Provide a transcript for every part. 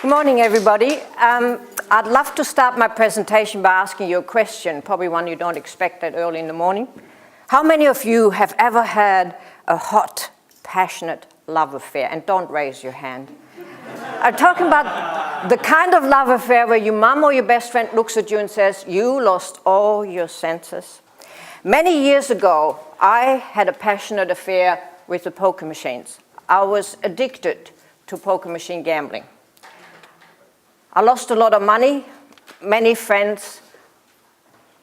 Good morning, everybody. I'd love to start my presentation by asking you a question, probably one you don't expect that early in the morning. How many of you have ever had a hot, passionate love affair? And don't raise your hand. I'm talking about the kind of love affair where your mum or your best friend looks at you and says, "You lost all your senses." Many years ago, I had a passionate affair with the poker machines. I was addicted to poker machine gambling. I lost a lot of money, many friends,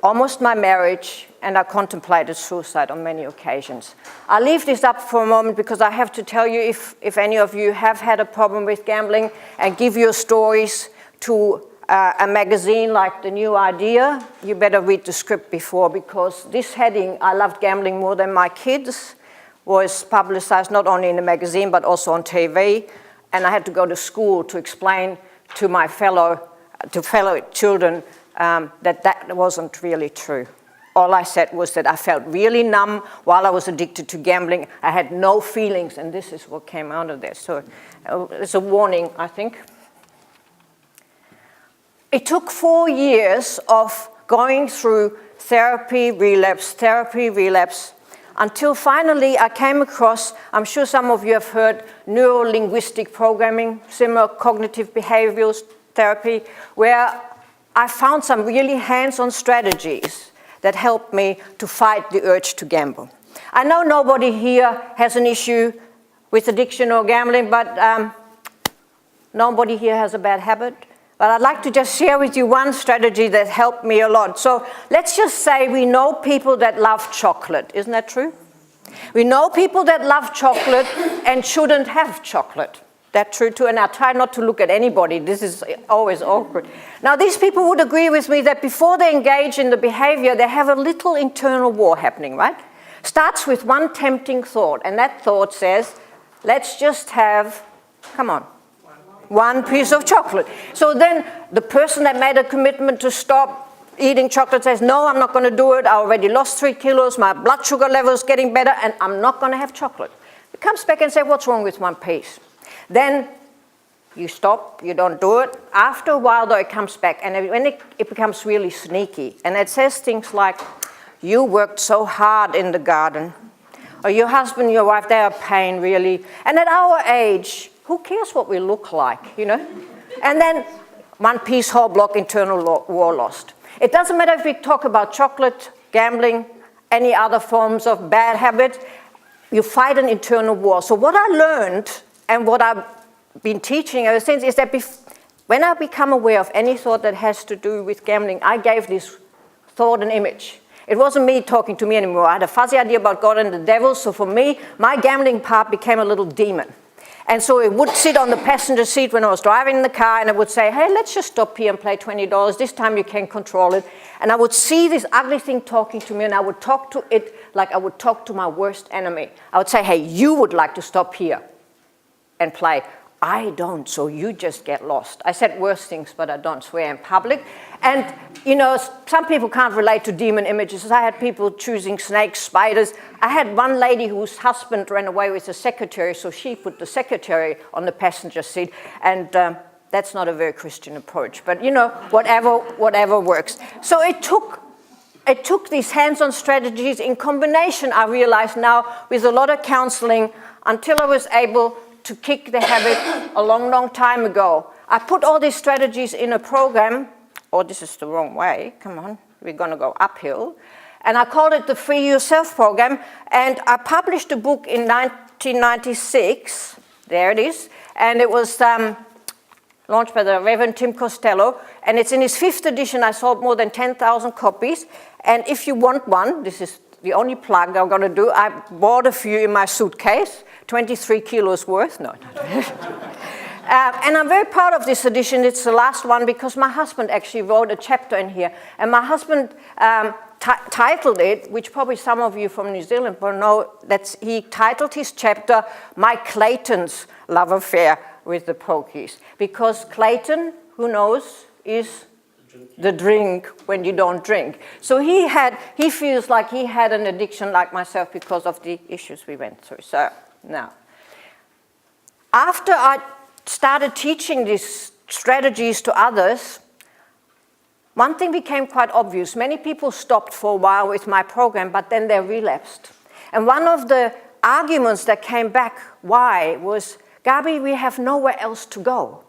almost my marriage, and I contemplated suicide on many occasions. I'll leave this up for a moment because I have to tell you if any of you have had a problem with gambling and give your stories to a magazine like The New Idea, you better read the script before, because this heading, "I loved gambling more than my kids," was publicized not only in the magazine but also on TV, and I had to go to school to explain to my fellow children that wasn't really true. All I said was that I felt really numb while I was addicted to gambling. I had no feelings, and this is what came out of this. So it's a warning, I think. It took 4 years of going through therapy, relapse, until finally I came across, I'm sure some of you have heard, Neurolinguistic programming, similar cognitive behavioral therapy, where I found some really hands-on strategies that helped me to fight the urge to gamble. I know nobody here has an issue with addiction or gambling, but nobody here has a bad habit. But I'd like to just share with you one strategy that helped me a lot. So let's just say we know people that love chocolate. Isn't that true? We know people that love chocolate and shouldn't have chocolate. That's true too. And I try not to look at anybody. This is always awkward. Now, these people would agree with me that before they engage in the behavior, they have a little internal war happening, right? Starts with one tempting thought. And that thought says, let's just have, come on, one piece of chocolate. So then the person that made a commitment to stop eating chocolate says, "No, I'm not going to do it. I already lost 3 kilos. My blood sugar level is getting better, and I'm not going to have chocolate." It comes back and says, "What's wrong with one piece?" Then you stop, you don't do it. After a while, though, it comes back, and when it becomes really sneaky. And it says things like, "You worked so hard in the garden." Or "Your husband, your wife, they are a pain, really." And at our age, who cares what we look like, you know? And then one piece, whole block, internal war lost. It doesn't matter if we talk about chocolate, gambling, any other forms of bad habits, you fight an internal war. So what I learned and what I've been teaching ever since is that when I become aware of any thought that has to do with gambling, I gave this thought an image. It wasn't me talking to me anymore. I had a fuzzy idea about God and the devil, so for me, my gambling part became a little demon. And so it would sit on the passenger seat when I was driving in the car, and it would say, "Hey, let's just stop here and play $20. This time you can control it." And I would see this ugly thing talking to me, and I would talk to it like I would talk to my worst enemy. I would say, "Hey, you would like to stop here and play. I don't, so you just get lost." I said worse things, but I don't swear in public. And, you know, some people can't relate to demon images. I had people choosing snakes, spiders. I had one lady whose husband ran away with a secretary, so she put the secretary on the passenger seat. And that's not a very Christian approach. But, you know, whatever works. So it took these hands-on strategies in combination, I realize now, with a lot of counseling until I was able to kick the habit a long, long time ago. I put all these strategies in a program. Oh, this is the wrong way. Come on, we're going to go uphill. And I called it the Free Yourself program. And I published a book in 1996. There it is. And it was launched by the Reverend Tim Costello. And it's in his 5th edition. I sold more than 10,000 copies. And if you want one, this is the only plug I'm going to do. I bought a few in my suitcase, 23 kilos worth. No. And I'm very proud of this edition. It's the last one because my husband actually wrote a chapter in here. And my husband titled it, which probably some of you from New Zealand will know, that he titled his chapter, "My Clayton's Love Affair with the Pokies." Because Clayton, who knows, is the drink when you don't drink. So he feels like he had an addiction like myself because of the issues we went through. So now, after I started teaching this strategies to others, one thing became quite obvious. Many people stopped for a while with my program, but then they relapsed. And one of the arguments that came back why was, Gabi, we have nowhere else to go.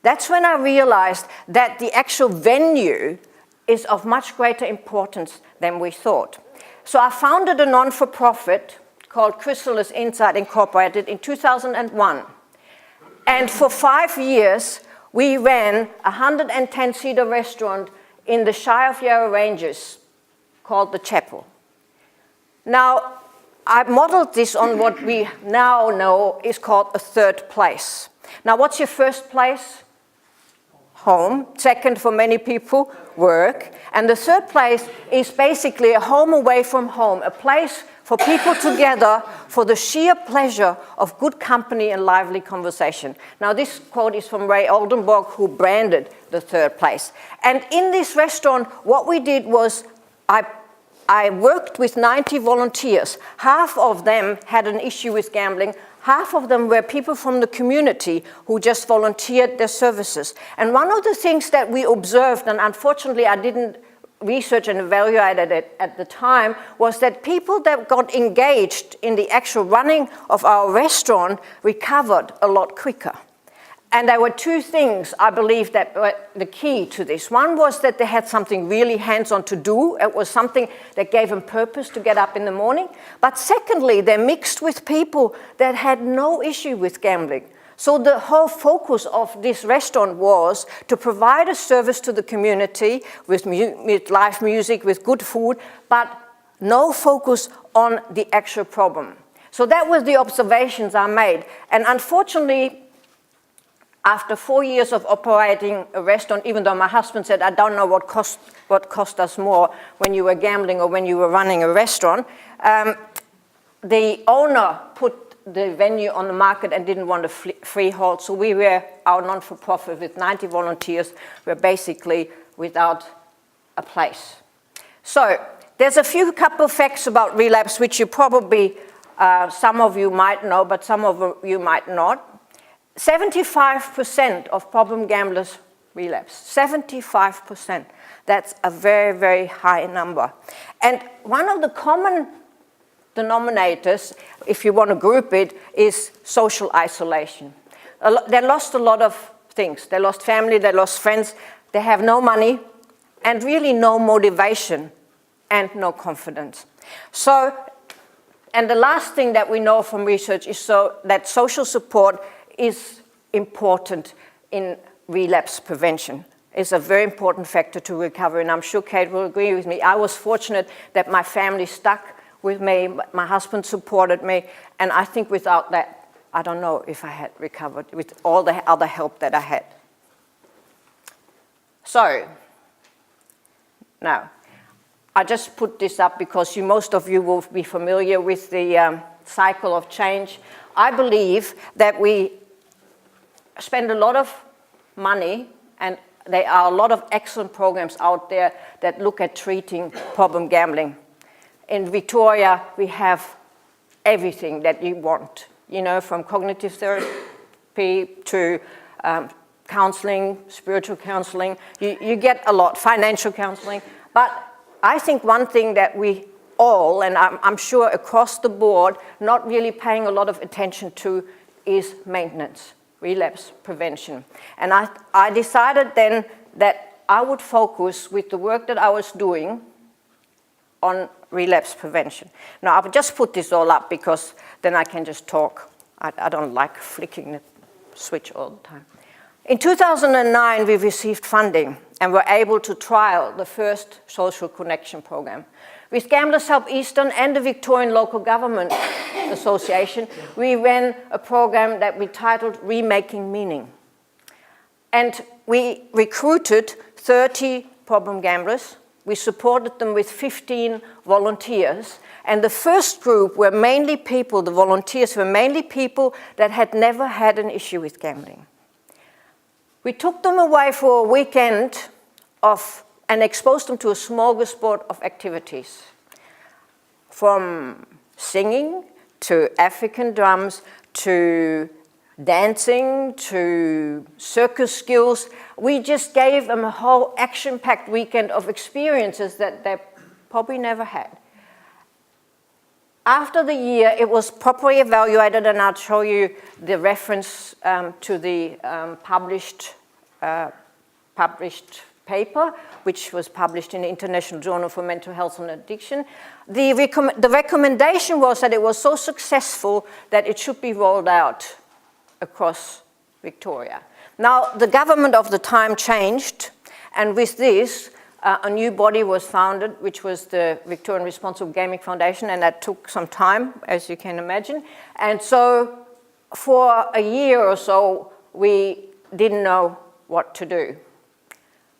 That's when I realized that the actual venue is of much greater importance than we thought. So I founded a non-for-profit called Chrysalis Insight Incorporated in 2001. And for 5 years, we ran a 110-seater restaurant in the Shire of Yarra Ranges called The Chapel. Now, I modeled this on what we now know is called a third place. Now, what's your first place? Home. Second, for many people, work. And the third place is basically a home away from home, a place for people together for the sheer pleasure of good company and lively conversation. Now, this quote is from Ray Oldenburg, who branded the third place. And in this restaurant, what we did was I worked with 90 volunteers. Half of them had an issue with gambling. Half of them were people from the community who just volunteered their services. And one of the things that we observed, and unfortunately I didn't research and evaluate it at the time, was that people that got engaged in the actual running of our restaurant recovered a lot quicker. And there were two things, I believe, that were the key to this. One was that they had something really hands-on to do. It was something that gave them purpose to get up in the morning. But secondly, they mixed with people that had no issue with gambling. So the whole focus of this restaurant was to provide a service to the community with live music, with good food, but no focus on the actual problem. So that was the observations I made. And unfortunately, after 4 years of operating a restaurant, even though my husband said, I don't know what cost us more when you were gambling or when you were running a restaurant, the owner put the venue on the market and didn't want a freehold. So we were, our non-for-profit with 90 volunteers, were basically without a place. So there's a couple of facts about relapse, which you probably, some of you might know, but some of you might not. 75% of problem gamblers relapse. 75%. That's a very, very high number. And one of the common denominators, if you want to group it, is social isolation. They lost a lot of things. They lost family, they lost friends, they have no money, and really no motivation and no confidence. So, and the last thing that we know from research is that social support is important in relapse prevention. It's a very important factor to recovery, and I'm sure Kate will agree with me. I was fortunate that my family stuck with me, my husband supported me, and I think without that, I don't know if I had recovered with all the other help that I had. So, now, I just put this up because most of you will be familiar with the cycle of change. I believe that we spend a lot of money, and there are a lot of excellent programs out there that look at treating problem gambling. In Victoria, we have everything that you want, from cognitive therapy to counseling, spiritual counseling. You get a lot, financial counseling. But I think one thing that we all, and I'm sure across the board, not really paying a lot of attention to is maintenance, relapse prevention. And I decided then that I would focus with the work that I was doing on relapse prevention. Now, I've just put this all up because then I can just talk. I don't like flicking the switch all the time. In 2009, we received funding and were able to trial the first social connection program. With Gamblers Help Eastern and the Victorian Local Government Association, we ran a program that we titled Remaking Meaning. And we recruited 30 problem gamblers. We supported them with 15 volunteers. And the first group were mainly people, the volunteers were mainly people that had never had an issue with gambling. We took them away for a weekend and exposed them to a smorgasbord of activities. From singing to African drums to dancing to circus skills. We just gave them a whole action-packed weekend of experiences that they probably never had. After the year, it was properly evaluated, and I'll show you the reference to the published paper, which was published in the International Journal for Mental Health and Addiction. The recommendation was that it was so successful that it should be rolled out across Victoria. Now, the government of the time changed, and with this, a new body was founded, which was the Victorian Responsible Gaming Foundation, and that took some time, as you can imagine. And so for a year or so, we didn't know what to do.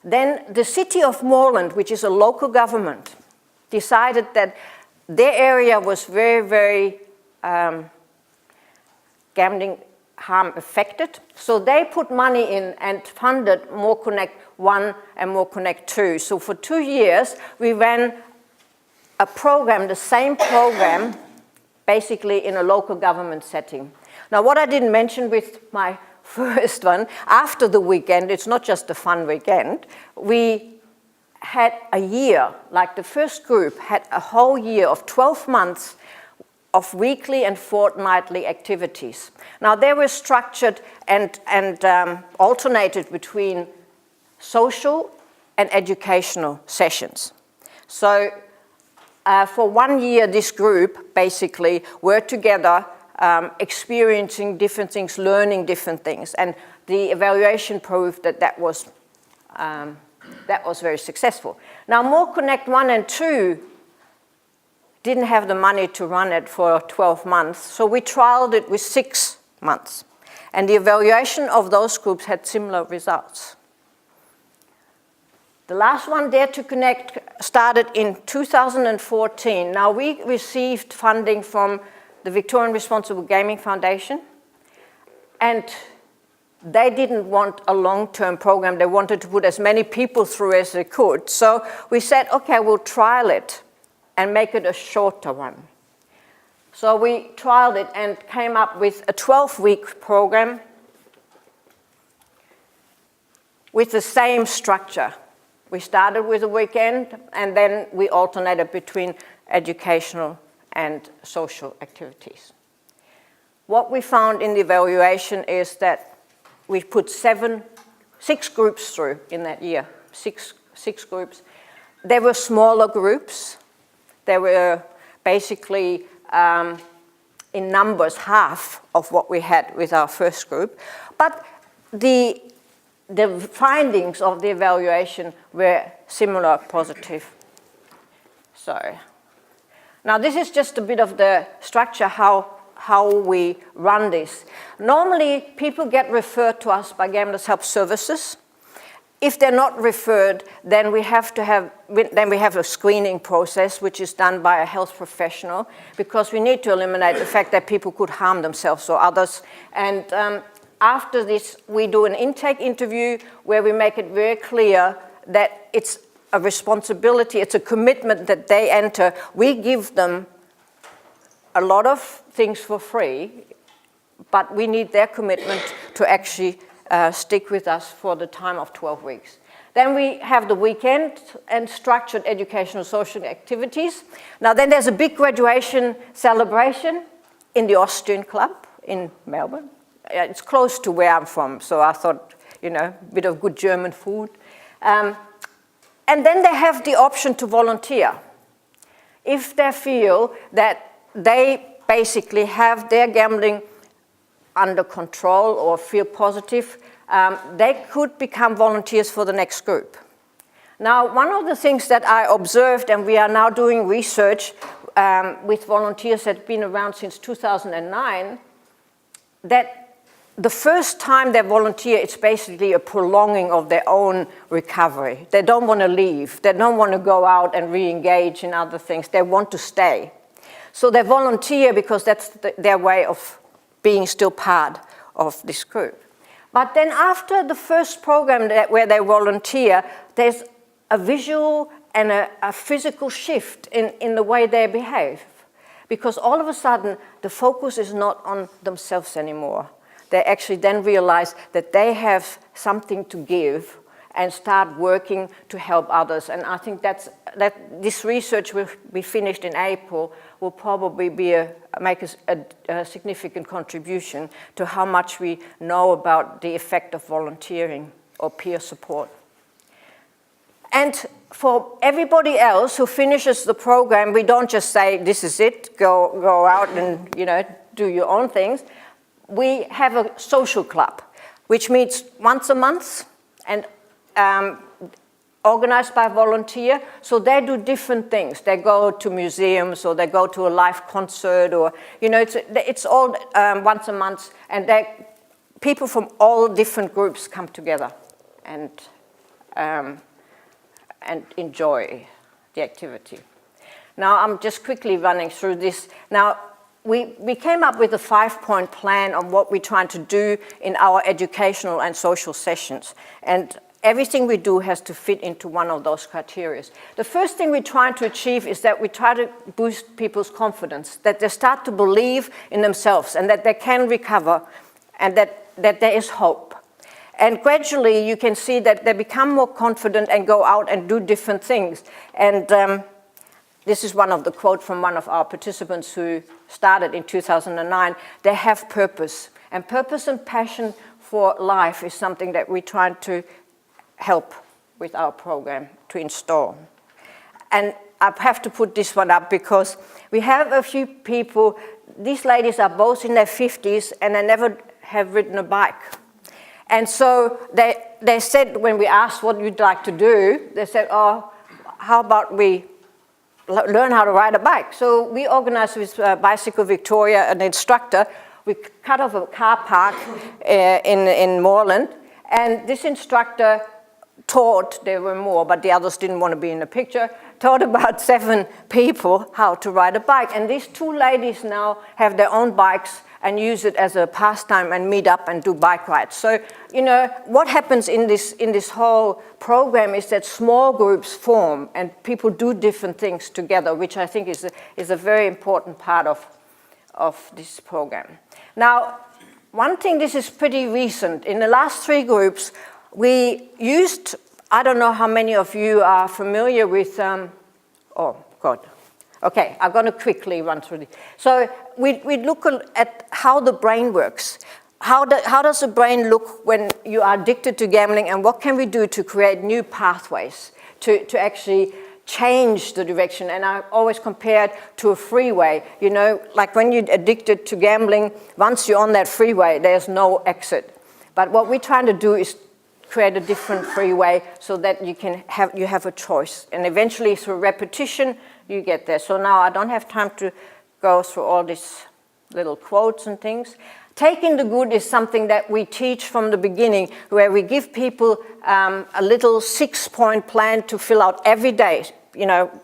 Then the city of Moreland, which is a local government, decided that their area was very, very gambling harm affected. So they put money in and funded More Connect 1 and More Connect 2. So for 2 years, we ran a program, the same program, basically in a local government setting. Now, what I didn't mention with my first one, after the weekend, it's not just a fun weekend, we had a year, like the first group had a whole year of 12 months of weekly and fortnightly activities. Now, they were structured and alternated between social and educational sessions. So for 1 year, this group basically were together experiencing different things, learning different things. And the evaluation proved that that was very successful. Now, More Connect 1 and 2 didn't have the money to run it for 12 months, so we trialed it with 6 months. And the evaluation of those groups had similar results. The last one, Dare to Connect, started in 2014. Now, we received funding from the Victorian Responsible Gaming Foundation, and they didn't want a long-term program. They wanted to put as many people through as they could. So we said, okay, we'll trial it and make it a shorter one. So we trialed it and came up with a 12-week program with the same structure. We started with a weekend, and then we alternated between educational and social activities. What we found in the evaluation is that we put 6 groups through in that year, six groups. They were smaller groups. They were basically, in numbers, half of what we had with our first group. But the findings of the evaluation were similar, positive. So, now this is just a bit of the structure, how we run this. Normally, people get referred to us by Gamblers Help Services. If they're not referred, then we have a screening process, which is done by a health professional, because we need to eliminate the fact that people could harm themselves or others. And after this, we do an intake interview where we make it very clear that it's a responsibility, it's a commitment that they enter. We give them a lot of things for free, but we need their commitment to actually stick with us for the time of 12 weeks. Then we have the weekend and structured educational social activities. Now then there's a big graduation celebration in the Austrian Club in Melbourne. It's close to where I'm from, so I thought, a bit of good German food. And then they have the option to volunteer. If they feel that they basically have their gambling under control or feel positive, they could become volunteers for the next group. Now, one of the things that I observed, and we are now doing research with volunteers that have been around since 2009, that the first time they volunteer, it's basically a prolonging of their own recovery. They don't want to leave. They don't want to go out and re-engage in other things. They want to stay. So they volunteer because that's their way of being still part of this group. But then after the first program where they volunteer, there's a visual and a physical shift in the way they behave. Because all of a sudden, the focus is not on themselves anymore. they actually then realize that they have something to give and start working to help others. And I think that this research will be finished in April, will probably make a significant contribution to how much we know about the effect of volunteering or peer support. And for everybody else who finishes the program, we don't just say, this is it, go out and do your own things. We have a social club, which meets once a month and organized by volunteer. So they do different things. They go to museums, or they go to a live concert, or it's all once a month, and people from all different groups come together and enjoy the activity. Now I'm just quickly running through this. Now we came up with a 5-point plan on what we're trying to do in our educational and social sessions, and everything we do has to fit into one of those criteria. The first thing we're trying to achieve is that we try to boost people's confidence, that they start to believe in themselves and that they can recover, and that there is hope. And gradually you can see that they become more confident and go out and do different things. And this is one of the quotes from one of our participants who started in 2009. They have purpose. And purpose and passion for life is something that we're trying to help with our program to install. And I have to put this one up because we have a few people, these ladies are both in their 50s and they never have ridden a bike. And so they said, when we asked what you'd like to do, they said, oh, how about we learn how to ride a bike? So we organized with Bicycle Victoria, an instructor. We cut off a car park in Moreland, and this instructor taught, there were more, but the others didn't want to be in the picture, taught about 7 people how to ride a bike. And these 2 ladies now have their own bikes and use it as a pastime and meet up and do bike rides. So, what happens in this whole program is that small groups form and people do different things together, which I think is a very important part of this program. Now, one thing, this is pretty recent. In the last 3 groups, we used, I don't know how many of you are familiar with, oh God. Okay, I'm going to quickly run through this. So we look at how the brain works. How does the brain look when you are addicted to gambling, and what can we do to create new pathways to actually change the direction? And I always compare it to a freeway. Like when you're addicted to gambling, once you're on that freeway, there's no exit. But what we're trying to do is create a different freeway so that you have a choice. And eventually, through repetition, you get there. So now I don't have time to go through all these little quotes and things. Taking the good is something that we teach from the beginning, where we give people a little 6-point plan to fill out every day.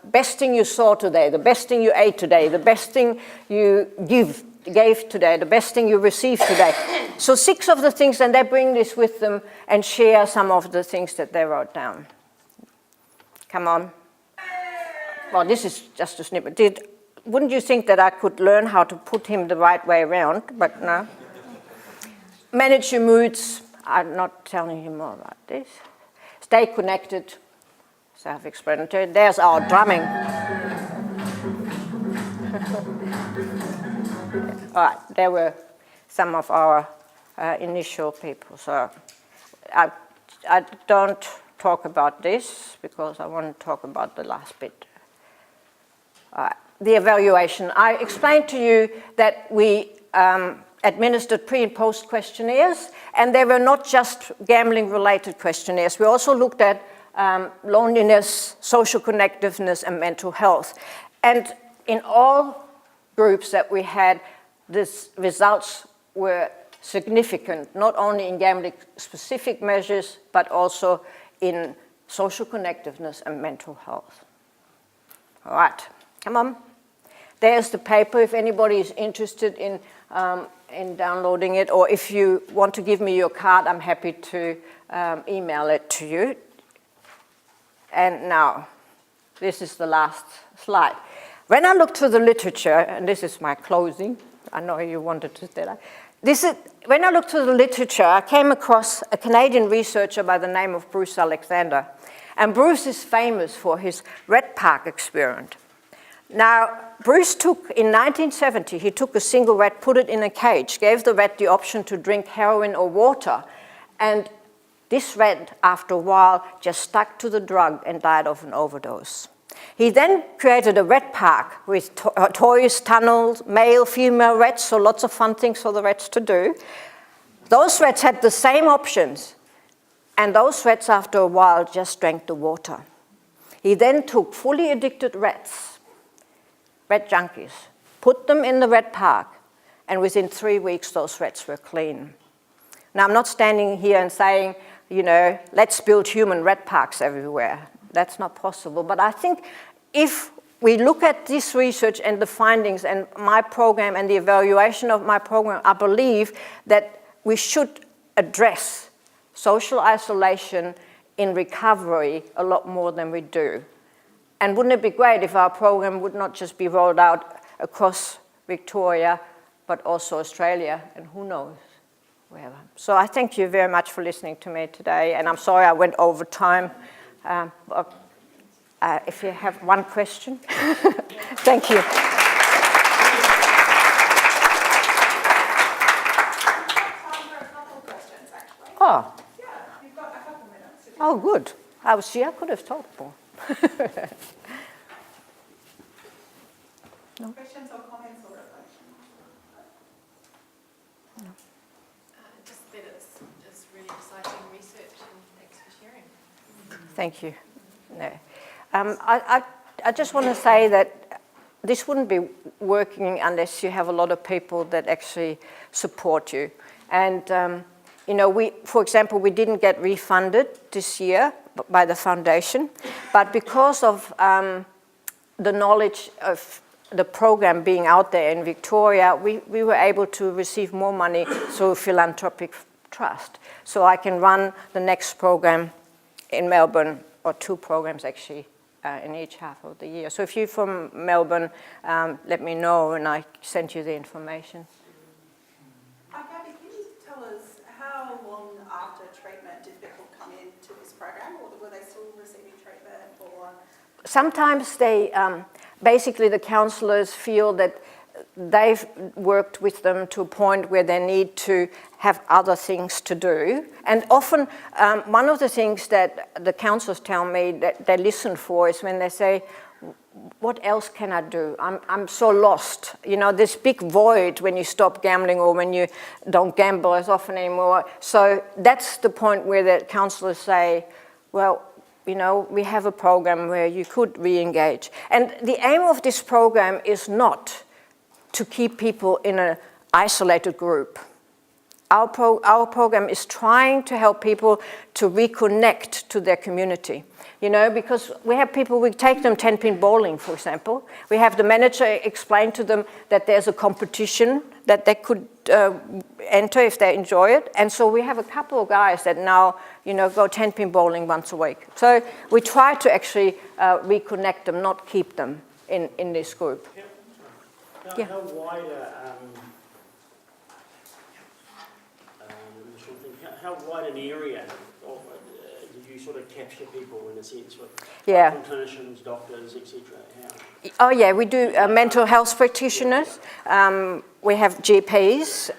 Best thing you saw today, the best thing you ate today, the best thing you gave today, the best thing you received today. So 6 of the things, and they bring this with them and share some of the things that they wrote down. Come on. Well, this is just a snippet. Wouldn't you think that I could learn how to put him the right way around? But no. Manage your moods. I'm not telling you more about this. Stay connected. Self-explanatory. There's our drumming. All right, there were some of our initial people. So I don't talk about this because I want to talk about the last bit. All right, the evaluation. I explained to you that we administered pre- and post questionnaires, and they were not just gambling-related questionnaires. We also looked at loneliness, social connectiveness, and mental health. And in all groups that we had, these results were significant, not only in gambling-specific measures, but also in social connectiveness and mental health. All right, come on. There's the paper if anybody is interested in downloading it, or if you want to give me your card, I'm happy to email it to you. And now, this is the last slide. When I looked through the literature, and this is my closing, I know you wanted to say that, when I looked through the literature, I came across a Canadian researcher by the name of Bruce Alexander. And Bruce is famous for his rat park experiment. Now, Bruce took, in 1970, he took a single rat, put it in a cage, gave the rat the option to drink heroin or water, and this rat, after a while, just stuck to the drug and died of an overdose. He then created a rat park with toys, tunnels, male, female rats, so lots of fun things for the rats to do. Those rats had the same options, and those rats, after a while, just drank the water. He then took fully addicted rats, rat junkies, put them in the rat park, and within 3 weeks, those rats were clean. Now, I'm not standing here and saying, you know, let's build human rat parks everywhere. That's not possible. But I think if we look at this research and the findings and my program and the evaluation of my program, I believe that we should address social isolation in recovery a lot more than we do. And wouldn't it be great if our program would not just be rolled out across Victoria, but also Australia, and who knows, wherever. So I thank you very much for listening to me today, and I'm sorry I went over time. If you have one question, thank you. Oh. Yeah, you've got a couple minutes. Oh, good. I could have talked more. No. Questions or comments or reflections? No. Just that it's really exciting research, and thanks for sharing. Thank you. No. I just want to say that this wouldn't be working unless you have a lot of people that actually support you. And, you know, for example, we didn't get refunded this year by the foundation, but because of the knowledge of the program being out there in Victoria, we were able to receive more money through philanthropic trust. So I can run the next program in Melbourne, or 2 programs actually, in each half of the year. So if you're from Melbourne, let me know and I send you the information. Gabby, can you tell us how long after treatment did people come into this program, or were they still receiving treatment? Or sometimes they, basically the counsellors feel that they've worked with them to a point where they need to have other things to do. And often, one of the things that the counsellors tell me that they listen for is when they say, what else can I do? I'm so lost. You know, this big void when you stop gambling or when you don't gamble as often anymore. So that's the point where the counsellors say, well, you know, we have a program where you could re-engage. And the aim of this program is not to keep people in an isolated group. Our program is trying to help people to reconnect to their community. You know, because we have people, we take them 10-pin bowling, for example. We have the manager explain to them that there's a competition that they could enter if they enjoy it. And so we have a couple of guys that now, you know, go 10-pin bowling once a week. So we try to actually reconnect them, not keep them in this group. Yeah. How wide an area did you sort of capture people in a sense with clinicians, doctors, etc.? Oh yeah, we do mental health practitioners. We have GPs.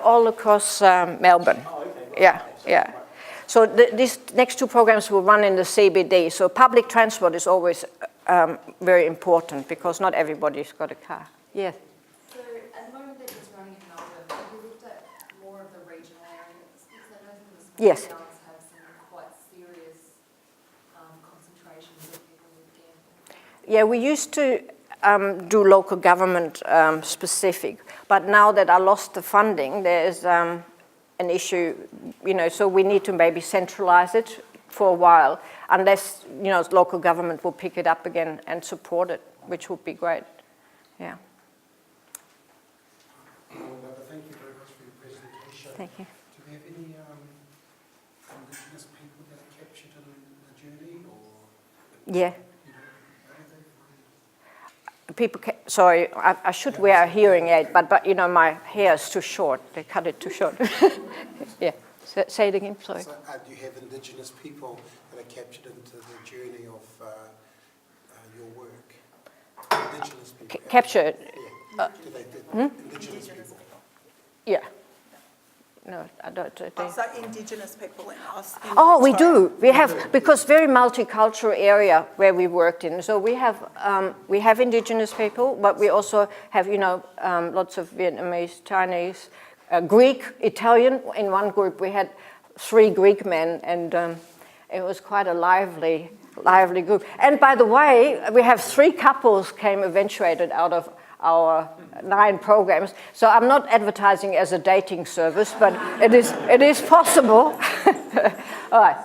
All across Melbourne. Oh, okay. Yeah. So these next 2 programs will run in the CBD. So public transport is always very important because not everybody's got a car. Yeah. So at the moment they're just running in Melbourne. Have you looked at more of the regional areas? Because I know some of the small towns have some quite serious concentrations of people with gambling. Yeah, we used to do local government specific, but now that I lost the funding, there is an issue, you know, so we need to maybe centralize it for a while, unless, you know, local government will pick it up again and support it, which would be great. Yeah. Thank you very much for your presentation. Thank you. Do we have any Indigenous people that are captured in the journey, or? Yeah. people, sorry, I should wear a hearing aid, but you know, my hair is too short. They cut it too short. Yeah, say it again, sorry. So, do you have Indigenous people that are captured into the journey of your work? Indigenous people. Captured? Yeah. Indigenous people. Yeah. No, I don't. So Indigenous people in us. Oh, we do. We have, because very multicultural area where we worked in. So we have Indigenous people, but we also have, you know, lots of Vietnamese, Chinese, Greek, Italian. In one group we had 3 Greek men, and it was quite a lively group. And by the way, we have 3 couples came eventuated out of our 9 programs. So I'm not advertising as a dating service, but it is possible. All right.